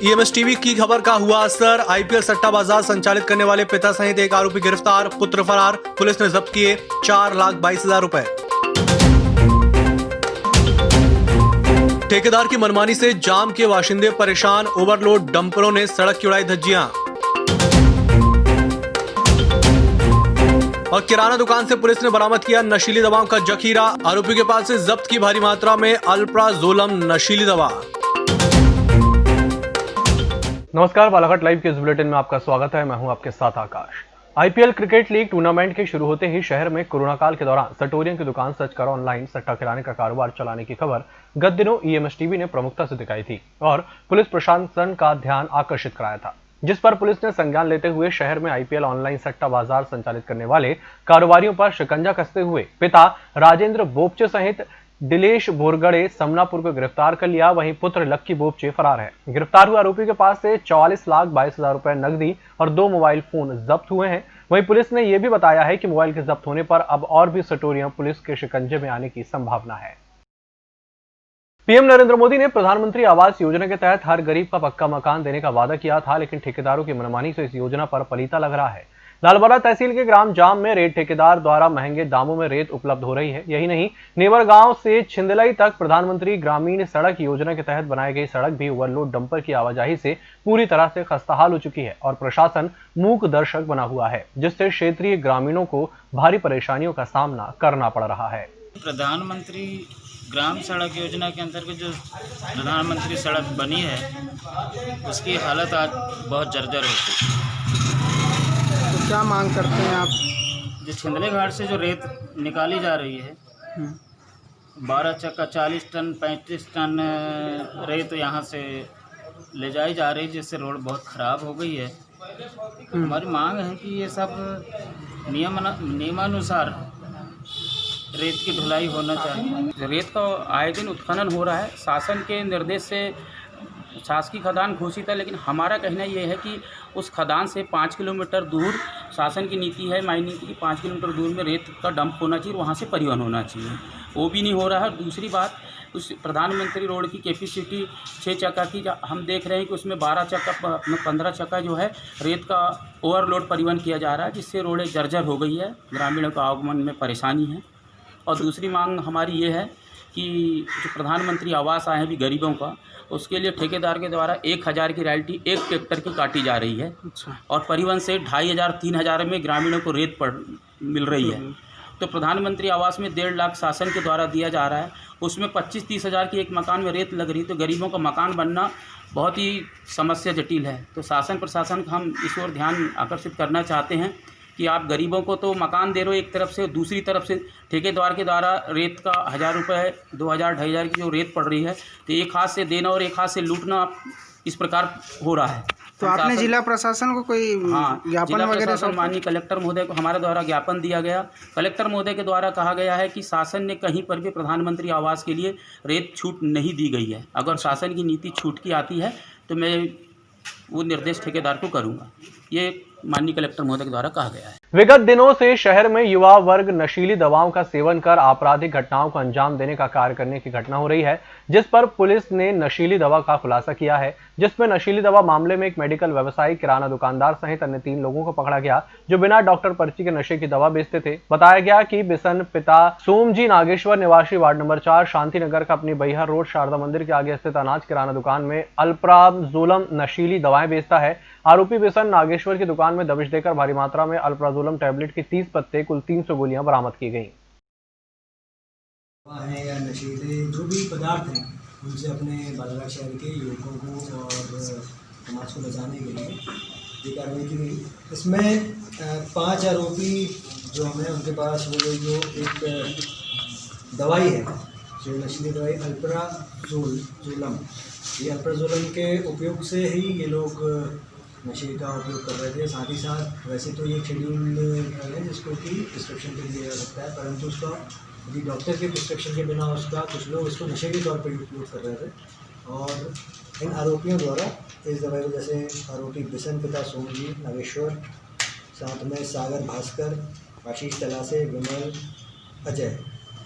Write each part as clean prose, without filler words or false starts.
EMS TV की खबर का हुआ असर। आईपीएल सट्टा बाजार संचालित करने वाले पिता सहित एक आरोपी गिरफ्तार, पुत्र फरार। पुलिस ने जब्त किए 4,22,000 रुपए। ठेकेदार की मनमानी से जाम के बाशिंदे परेशान, ओवरलोड डंपरों ने सड़क की उड़ाई धज्जियां। और किराना दुकान से पुलिस ने बरामद किया नशीली दवाओं का जखीरा। आरोपी के पास से जब्त की भारी मात्रा में अल्प्राजोलम नशीली दवा। नमस्कार, बालाघाट लाइव के इस बुलेटिन में आपका स्वागत है। मैं हूं आपके साथ आकाश। आईपीएल क्रिकेट लीग टूर्नामेंट के शुरू होते ही शहर में कोरोना काल के दौरान सटोरियों की दुकान सच कर ऑनलाइन सट्टा खिलाने का कारोबार चलाने की खबर गत दिनों ईएमएस टीवी ने प्रमुखता से दिखाई थी और पुलिस प्रशासन का ध्यान आकर्षित कराया था, जिस पर पुलिस ने संज्ञान लेते हुए शहर में आईपीएल ऑनलाइन सट्टा बाजार संचालित करने वाले कारोबारियों पर शिकंजा कसते हुए पिता राजेंद्र बोपचे सहित दिलेश बोरगड़े समनापुर को गिरफ्तार कर लिया। वहीं पुत्र लक्की बोपचे फरार है। गिरफ्तार हुए आरोपी के पास से 44,22,000 रुपए नकदी और 2 मोबाइल फोन जब्त हुए हैं। वहीं पुलिस ने यह भी बताया है कि मोबाइल के जब्त होने पर अब और भी सटोरियां पुलिस के शिकंजे में आने की संभावना है। पीएम नरेंद्र मोदी ने प्रधानमंत्री आवास योजना के तहत हर गरीब का पक्का मकान देने का वादा किया था, लेकिन ठेकेदारों की मनमानी से इस योजना पर पलीता लग रहा है। लालबरा तहसील के ग्राम जाम में रेत ठेकेदार द्वारा महंगे दामों में रेत उपलब्ध हो रही है। यही नहीं, नेवर गांव से छिंदलाई तक प्रधानमंत्री ग्रामीण सड़क योजना के तहत बनाई गई सड़क भी ओवरलोड डंपर की आवाजाही से पूरी तरह से खस्ताहाल हो चुकी है और प्रशासन मूक दर्शक बना हुआ है, जिससे क्षेत्रीय ग्रामीणों को भारी परेशानियों का सामना करना पड़ रहा है। प्रधानमंत्री ग्राम सड़क योजना के अंतर्गत जो प्रधानमंत्री सड़क बनी है, उसकी हालत आज बहुत जर्जर हो चुकी है। तो क्या मांग करते हैं आप? जो छिंदले घाट से जो रेत निकाली जा रही है, 12 चक्का 40 टन 35 टन रेत यहाँ से ले जाई जा रही है, जिससे रोड बहुत ख़राब हो गई है। हमारी मांग है कि ये सब नियमानुसार रेत की ढुलाई होना चाहिए। रेत का आए दिन उत्खनन हो रहा है। शासन के निर्देश से शासकीय खदान घोषित है, लेकिन हमारा कहना यह है कि उस खदान से 5 किलोमीटर दूर शासन की नीति है, माइनिंग की 5 किलोमीटर दूर में रेत का डंप होना चाहिए, वहाँ से परिवहन होना चाहिए। वो भी नहीं हो रहा है। दूसरी बात, उस प्रधानमंत्री रोड की कैपेसिटी 6 चक्का की, हम देख रहे हैं कि उसमें 12 चक्का 15 चक्का जो है रेत का ओवरलोड परिवहन किया जा रहा है, जिससे रोडें जर्जर हो गई है, ग्रामीणों का आवागमन में परेशानी है। और दूसरी मांग हमारी ये है कि जो प्रधानमंत्री आवास आए हैं भी गरीबों का, उसके लिए ठेकेदार के द्वारा 1,000 की रॉयल्टी एक ट्रैक्टर की काटी जा रही है। अच्छा। और परिवहन से 2,500-3,000 में ग्रामीणों को रेत मिल रही है। तो प्रधानमंत्री आवास में 1.5 लाख शासन के द्वारा दिया जा रहा है, उसमें 25-30 हज़ार की एक मकान में रेत लग रही, तो गरीबों का मकान बनना बहुत ही समस्या जटिल है। तो शासन प्रशासन का हम इस ओर ध्यान आकर्षित करना चाहते हैं कि आप गरीबों को तो मकान दे रहे हो एक तरफ से, दूसरी तरफ से ठेकेदार के द्वारा रेत का 1,000 रुपये 2,000-2,500 की जो रेत पड़ रही है, तो एक हाथ से देना और एक हाथ से लूटना इस प्रकार हो रहा है। तो आपने जिला प्रशासन को कोई ज्ञापन वगैरह? माननीय कलेक्टर महोदय को हमारे द्वारा ज्ञापन दिया गया। कलेक्टर महोदय के द्वारा कहा गया है कि शासन ने कहीं पर भी प्रधानमंत्री आवास के लिए रेत छूट नहीं दी गई है। अगर शासन की नीति छूट की आती है तो मैं वो निर्देश ठेकेदार को करूँगा, ये माननीय कलेक्टर महोदय के द्वारा कहा गया है। विगत दिनों से शहर में युवा वर्ग नशीली दवाओं का सेवन कर आपराधिक घटनाओं को अंजाम देने का कार्य करने की घटना हो रही है, जिस पर पुलिस ने नशीली दवा का खुलासा किया है, जिसमें नशीली दवा मामले में एक मेडिकल व्यवसायी, किराना दुकानदार सहित अन्य 3 लोगों को पकड़ा गया, जो बिना डॉक्टर पर्ची के नशे की दवा बेचते थे। बताया गया कि बिशन पिता सोमजी नागेश्वर निवासी वार्ड नंबर 4 शांति नगर का अपनी बैहर रोड शारदा मंदिर के आगे स्थित अनाज किराना दुकान में अल्प्राजोलम नशीली दवाएं बेचता है। आरोपी बिशन नागेश्वर की दुकान में दबिश देकर भारी मात्रा में अल्प्राजोलम टैबलेट की 30 पत्ते कुल 300 गोलियां बरामद की गई। या नशीले जो भी पदार्थ हैं, उनसे अपने बालाघाट शहर के युवकों को और समाज को बचाने के लिए ये कार्रवाई की गई। इसमें 5 आरोपी जो हमें उनके पास वो जो एक दवाई है, जो नशीली दवाई अल्प्राजोलम, ये अल्प्राजोलम के उपयोग से ही ये लोग नशे का उपयोग कर रहे थे। साथ ही साथ वैसे तो ये शेड्यूल है जिसको कि प्रिस्क्रिप्शन पे दिया जा सकता है, परंतु उसका यदि डॉक्टर के प्रिस्क्रिप्शन के बिना उसका कुछ लोग इसको नशे के तौर पर उपयोग कर रहे थे। और इन आरोपियों द्वारा इस दवाई को, जैसे आरोपी बिशन पिता सोमजी नागेश्वर, साथ में सागर भास्कर, आशीष तलासे, विमल, अजय,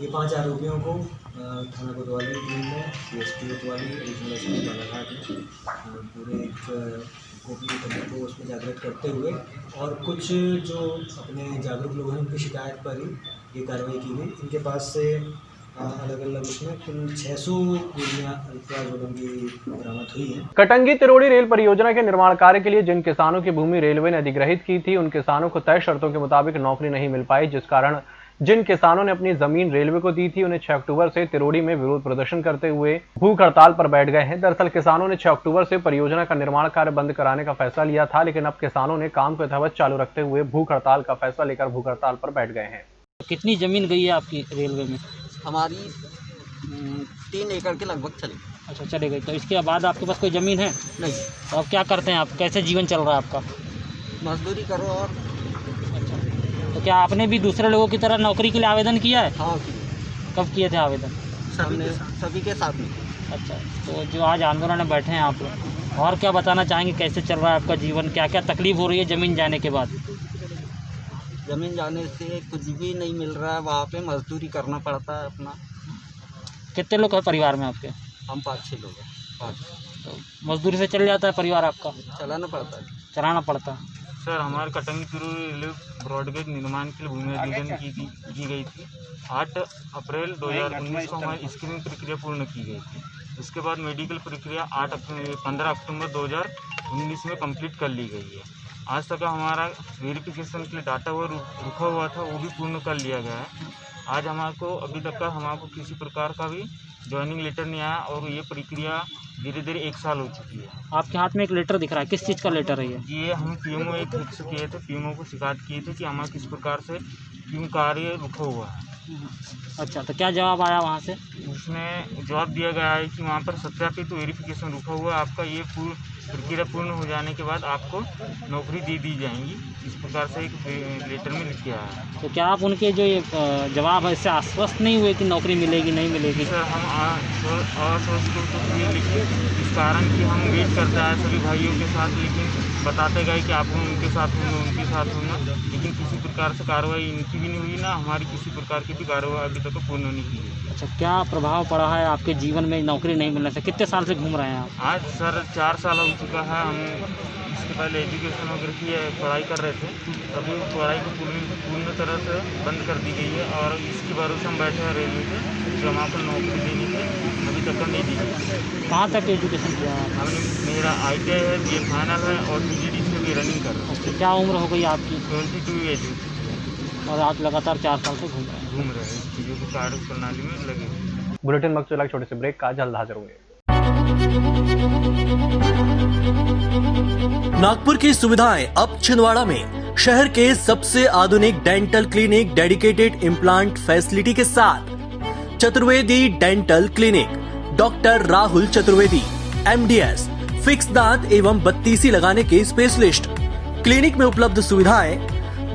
ये 5 आरोपियों को थाना कोतवाली टीम ने CSP कोतवाली रीजनल एसपी बालाघाट ने पूरे एक गोपनीय तंत्र को उसमें जागृत करते हुए और कुछ जो अपने जागरूक लोग हैं उनकी शिकायत पर ही ये कार्रवाई की गई। इनके पास से अलग अलग उसमें कुल 600 गोलियां अल्ट्राजोलम की बरामद हुई है। कटंगी तिरोड़ी रेल परियोजना के निर्माण कार्य के लिए जिन किसानों की भूमि रेलवे ने अधिग्रहित की थी उन किसानों को तय शर्तों के मुताबिक नौकरी नहीं मिल पाई, जिस कारण जिन किसानों ने अपनी जमीन रेलवे को दी थी उन्हें 6 अक्टूबर से तिरोड़ी में विरोध प्रदर्शन करते हुए भूख हड़ताल पर बैठ गए हैं। दरअसल किसानों ने 6 अक्टूबर से परियोजना का निर्माण कार्य बंद कराने का फैसला लिया था, लेकिन अब किसानों ने काम को यथावत चालू रखते हुए भूख हड़ताल का फैसला लेकर भूख हड़ताल पर बैठ गए हैं। कितनी जमीन गई है आपकी रेलवे में? हमारी 3 एकड़ के लगभग चली। अच्छा, चले गई। तो इसके बाद आपके पास कोई ज़मीन है? नहीं। तो अब क्या करते हैं आप? कैसे जीवन चल रहा है आपका? मजदूरी करो। और अच्छा, तो क्या आपने भी दूसरे लोगों की तरह नौकरी के लिए आवेदन किया है? हाँ, कब किए थे आवेदन? सभी के साथ में। अच्छा, तो जो आज आंदोलन में बैठे हैं आप लोग, और क्या बताना चाहेंगे, कैसे चल रहा है आपका जीवन? क्या क्या तकलीफ हो रही है ज़मीन जाने के बाद? ज़मीन जाने से कुछ भी नहीं मिल रहा है, वहाँ पे मजदूरी करना पड़ता है अपना। कितने लोग हैं परिवार में आपके? हम 5-6 लोग हैं। 5। तो मजदूरी से चल जाता है परिवार आपका? चलाना पड़ता है। चलाना पड़ता है। सर, हमारे कटंगी तिरोड़ी रेलवे ब्रॉडगेज निर्माण के लिए भूमि अधिग्रहण की गई थी। 8 अप्रैल 2019 को हमारी स्क्रीनिंग प्रक्रिया पूर्ण की गई थी। उसके बाद मेडिकल प्रक्रिया 15 अक्टूबर 2019 में कंप्लीट कर ली गई है। आज तक हमारा वेरिफिकेशन के लिए डाटा वो रुका हुआ था, वो भी पूर्ण कर लिया गया है। आज हमको अभी तक का हमको किसी प्रकार का भी ज्वाइनिंग लेटर नहीं आया और ये प्रक्रिया धीरे धीरे 1 साल हो चुकी है। आपके हाथ में एक लेटर दिख रहा है, किस चीज़ का लेटर है ये? ये हम PMO एक फिक्स किए थे, PMO को शिकायत किए थे कि हमारा किस प्रकार से क्यों कार्य रुका हुआ है। अच्छा, तो क्या जवाब आया वहाँ से? उसमें जवाब दिया गया है कि वहाँ पर सत्यापित वेरिफिकेशन रुका हुआ है, आपका ये प्रक्रिया पूर्ण हो जाने के बाद आपको नौकरी दे दी जाएंगी। इस प्रकार से एक लेटर में लिख के आया है। तो क्या आप उनके जो ये जवाब है इससे आश्वस्त नहीं हुए कि नौकरी मिलेगी नहीं मिलेगी? सर, हम अस्वस्थ तो ये लिखे इस कारण कि हम वेट करते हैं सभी भाइयों के साथ, लेकिन बताते गए कि आप उनके साथ होंगे उनके साथ होना, लेकिन किसी प्रकार से कार्रवाई इनकी भी नहीं हुई, ना हमारी किसी प्रकार की भी कार्रवाई अभी तक पूर्ण नहीं की गई। अच्छा, क्या प्रभाव पड़ा है आपके जीवन में नौकरी नहीं मिलने से? कितने साल से घूम रहे हैं आप? आज सर 4 साल हो चुका है। हम इसके पहले एजुकेशन वगैरह की पढ़ाई कर रहे थे, अभी पढ़ाई को पूर्ण तरह से बंद कर दी गई है और इसके भरोसे हम बैठे हैं रेलवे पे जो हमको नौकरी देनी थी, अभी तक नहीं दी गई। कहाँ तक एजुकेशन किया है? हमने मेरा ITI है, BA फाइनल है और PGD से भी रनिंग कर रहा हूँ। अच्छा, क्या उम्र हो गई आपकी? 22 एज और आप लगातार 4 साल से घूम रहे हैं? इस चीज़ों की कार्य प्रणाली में लगे। बुलेटिन में चला छोटे से ब्रेक का, जल्द हाजिर होंगे। नागपुर की सुविधाएं अब छिंदवाड़ा में शहर के सबसे आधुनिक dental clinic dedicated implant facility के साथ Chaturvedi dental clinic, doctor Rahul Chaturvedi MDS, fix दांत एवं बत्तीसी लगाने के स्पेशलिस्ट। क्लिनिक में उपलब्ध सुविधाएं: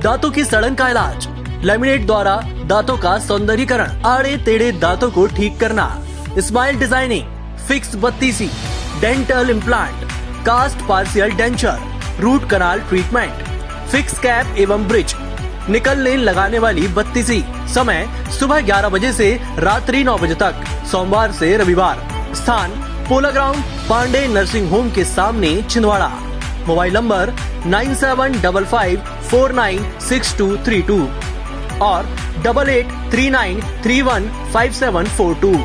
दांतों की सड़न का इलाज, लैमिनेट द्वारा दांतों का सौंदर्यीकरण, आड़े टेढ़े दांतों को ठीक करना, स्माइल डिजाइनिंग, फिक्स बत्तीसी, dental implant, cast partial denture, root canal treatment, fix cap एवं ब्रिज, निकल लेन लगाने वाली बत्तीसी। समय सुबह 11 बजे से रात्रि 9 बजे तक, सोमवार से रविवार। स्थान पोला ग्राउंड, पांडे नर्सिंग होम के सामने, छिंदवाड़ा। मोबाइल नंबर 9755496232 और 8839315742।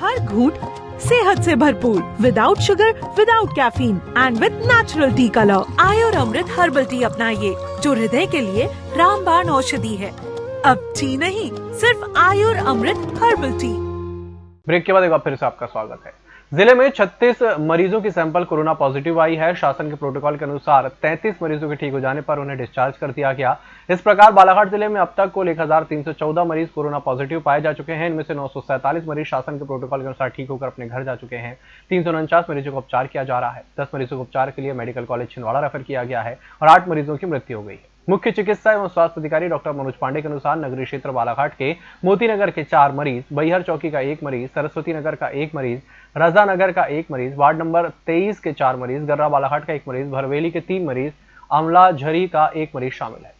हर घूंट सेहत से भरपूर, without sugar, without caffeine and with natural tea colour. Ayur Amrit herbal tea अपनाइए, जो हृदय के लिए रामबाण औषधि है। अब टी नहीं, सिर्फ आयुर अमृत हर्बल टी। ब्रेक के बाद एक बार फिर से आपका स्वागत है। जिले में 36 मरीजों की सैंपल कोरोना पॉजिटिव आई है। शासन के प्रोटोकॉल के अनुसार 33 मरीजों के ठीक हो जाने पर उन्हें डिस्चार्ज कर दिया गया। इस प्रकार बालाघाट जिले में अब तक कुल 1314 मरीज कोरोना पॉजिटिव पाए जा चुके हैं। इनमें से 947 मरीज शासन के प्रोटोकॉल के अनुसार ठीक होकर अपने घर जा चुके हैं। 349 मरीजों को उपचार किया जा रहा है। 10 मरीजों को उपचार के लिए मेडिकल कॉलेज छिंदवाड़ा रेफर किया गया है और 8 मरीजों की मृत्यु हो गई है। मुख्य चिकित्सा एवं स्वास्थ्य अधिकारी डॉक्टर मनोज पांडे के अनुसार नगरीय क्षेत्र बालाघाट के मोती नगर के 4 मरीज, बैहर चौकी का 1 मरीज, सरस्वती नगर का 1 मरीज, रजा नगर का 1 मरीज, वार्ड नंबर 23 के 4 मरीज, गर्रा बालाघाट का 1 मरीज, भरवेली के 3 मरीज, अमला झरी का 1 मरीज शामिल है।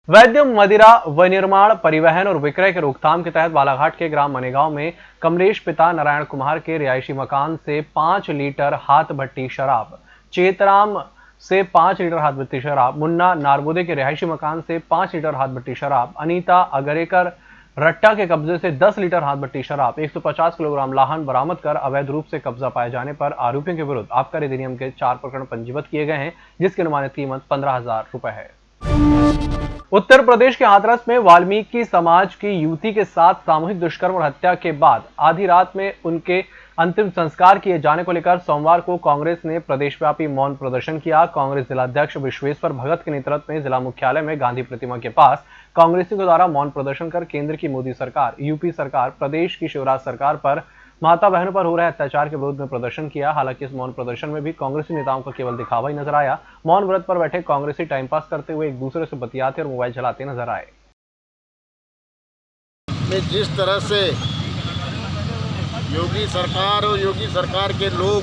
वैद्य मदिरा विनिर्माण परिवहन और विक्रय के रोकथाम के तहत बालाघाट के ग्राम मनेगांव में कमलेश पिता नारायण कुमार के रिहायशी मकान से 5 लीटर हाथ भट्टी शराब, चेतराम से 5 लीटर हाथ भट्टी शराब, मुन्ना नारबोदे के रिहायशी मकान से 5 लीटर हाथ भट्टी शराब, अनीता अगरेकर रट्टा के कब्जे से 10 लीटर हाथ भट्टी शराब, 150 किलोग्राम लाहन बरामद कर अवैध रूप से कब्जा पाए जाने पर आरोपियों के विरुद्ध आबकारी अधिनियम के 4 प्रकरण पंजीबद्ध किए गए हैं, जिसकी अनुमानित कीमत 15,000 रुपए है। उत्तर प्रदेश के हाथरस में वाल्मीकि समाज की युवती के साथ सामूहिक दुष्कर्म और हत्या के बाद आधी रात में उनके अंतिम संस्कार किए जाने को लेकर सोमवार को कांग्रेस ने प्रदेशव्यापी मौन प्रदर्शन किया। कांग्रेस जिलाध्यक्ष विश्वेश्वर भगत के नेतृत्व में जिला मुख्यालय में गांधी प्रतिमा के पास कांग्रेसियों के द्वारा मौन प्रदर्शन कर केंद्र की मोदी सरकार, यूपी सरकार, प्रदेश की शिवराज सरकार पर माता बहनों पर हो रहे अत्याचार के विरोध में प्रदर्शन किया। हालांकि इस मौन प्रदर्शन में भी कांग्रेसी नेताओं का केवल दिखावा ही नजर आया। मौन व्रत पर बैठे कांग्रेसी टाइम पास करते हुए एक दूसरे से बतियाते और मोबाइल चलाते नजर आए। जिस तरह से योगी सरकार और योगी सरकार के लोग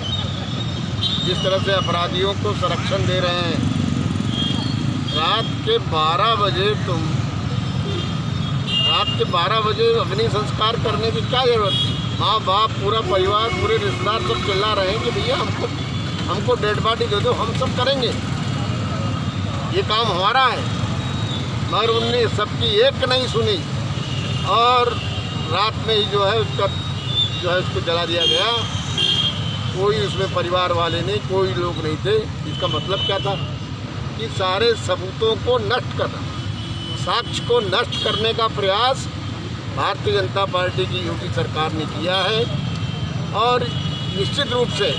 जिस तरह से अपराधियों को संरक्षण दे रहे हैं, रात के 12 बजे अग्नि संस्कार करने की क्या जरूरत थी? माँ बाप, पूरा परिवार, पूरे रिश्तेदार सब चिल्ला रहे हैं कि भैया हमको डेड बॉडी दे दो, हम सब करेंगे, ये काम हमारा है। मगर उनने सबकी एक नहीं सुनी और रात में ही उसको जला दिया गया। कोई उसमें परिवार वाले नहीं, कोई लोग नहीं थे। इसका मतलब क्या था कि सारे सबूतों को नष्ट करना, साक्ष्य को नष्ट करने का प्रयास भारतीय जनता पार्टी की योगी सरकार ने किया है। और निश्चित रूप से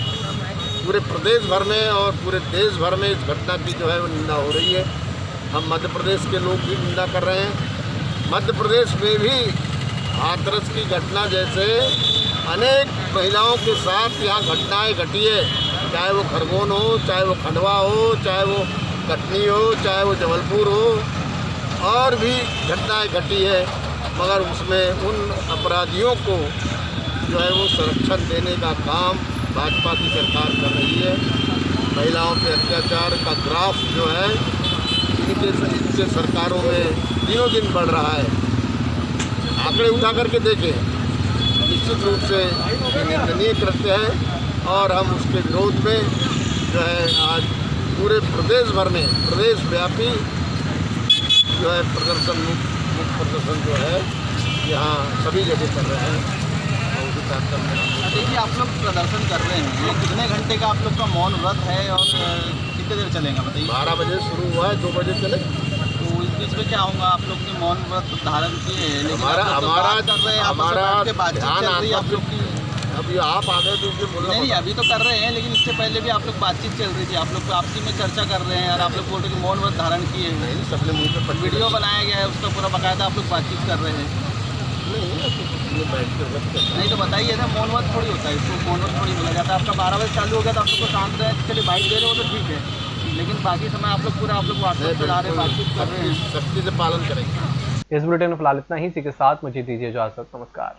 पूरे प्रदेश भर में और पूरे देश भर में इस घटना की वो निंदा हो रही है। हम मध्य प्रदेश के लोग भी निंदा कर रहे हैं। मध्य प्रदेश में भी हाथरस की घटना जैसे अनेक महिलाओं के साथ यहाँ घटनाएं घटी है, चाहे वो खरगोन हो, चाहे वो खंडवा हो, चाहे वो कटनी हो, चाहे वो जबलपुर हो, और भी घटनाएं घटी है। मगर उसमें उन अपराधियों को वो संरक्षण देने का काम भाजपा की सरकार कर रही है। महिलाओं पे अत्याचार का ग्राफ इनके सरकारों में दिनों दिन बढ़ रहा है। आंकड़े उठा करके देखें, निश्चित रूप से निंदनीय कृत्य है और हम उसके विरोध में आज पूरे प्रदेश भर में प्रदेश व्यापी प्रदर्शन, मुख्य प्रदर्शन यहाँ सभी जगह कर रहे हैं। देखिए, आप लोग प्रदर्शन कर रहे हैं, ये कितने घंटे का आप लोग का मौन व्रत है और कितने देर चलेगा बताइए? 12 बजे शुरू हुआ है, 2 बजे चले। तो इस बीच में क्या होगा? आप लोग के मौन व्रत धारण किए हैं, लेकिन हमारा ध्यान आप लोग की। अभी आप आ गए तो इसलिए बोल नहीं, अभी तो कर रहे हैं, लेकिन इससे पहले भी आप लोग बातचीत चल रही थी, आप लोग आपसी में चर्चा कर रहे हैं और आप लोग बोल रहे हैं कि मौन व्रत धारण किए हैं। नहीं, सबने मुँह पे वीडियो बनाया गया है, उसका पूरा बाकायदा आप लोग बातचीत कर रहे हैं। नहीं तो बताइए ना, मौन व्रत थोड़ी होता है, इसको मौन व्रत थोड़ी बोला जाता है। आपका 12 बजे चालू हो गया तो आप लोग को शांत रहे, चलिए बाइक दे रहे हो तो ठीक है, लेकिन बाकी समय आप लोग व्हाट्सएप पे ला रहे हैं, बातचीत कर रहे हैं, सख्ती से पालन करेंगे। इस बुलेटिन में फिलहाल इतना ही। इसी के साथ मुझे दीजिए इजाजत। नमस्कार।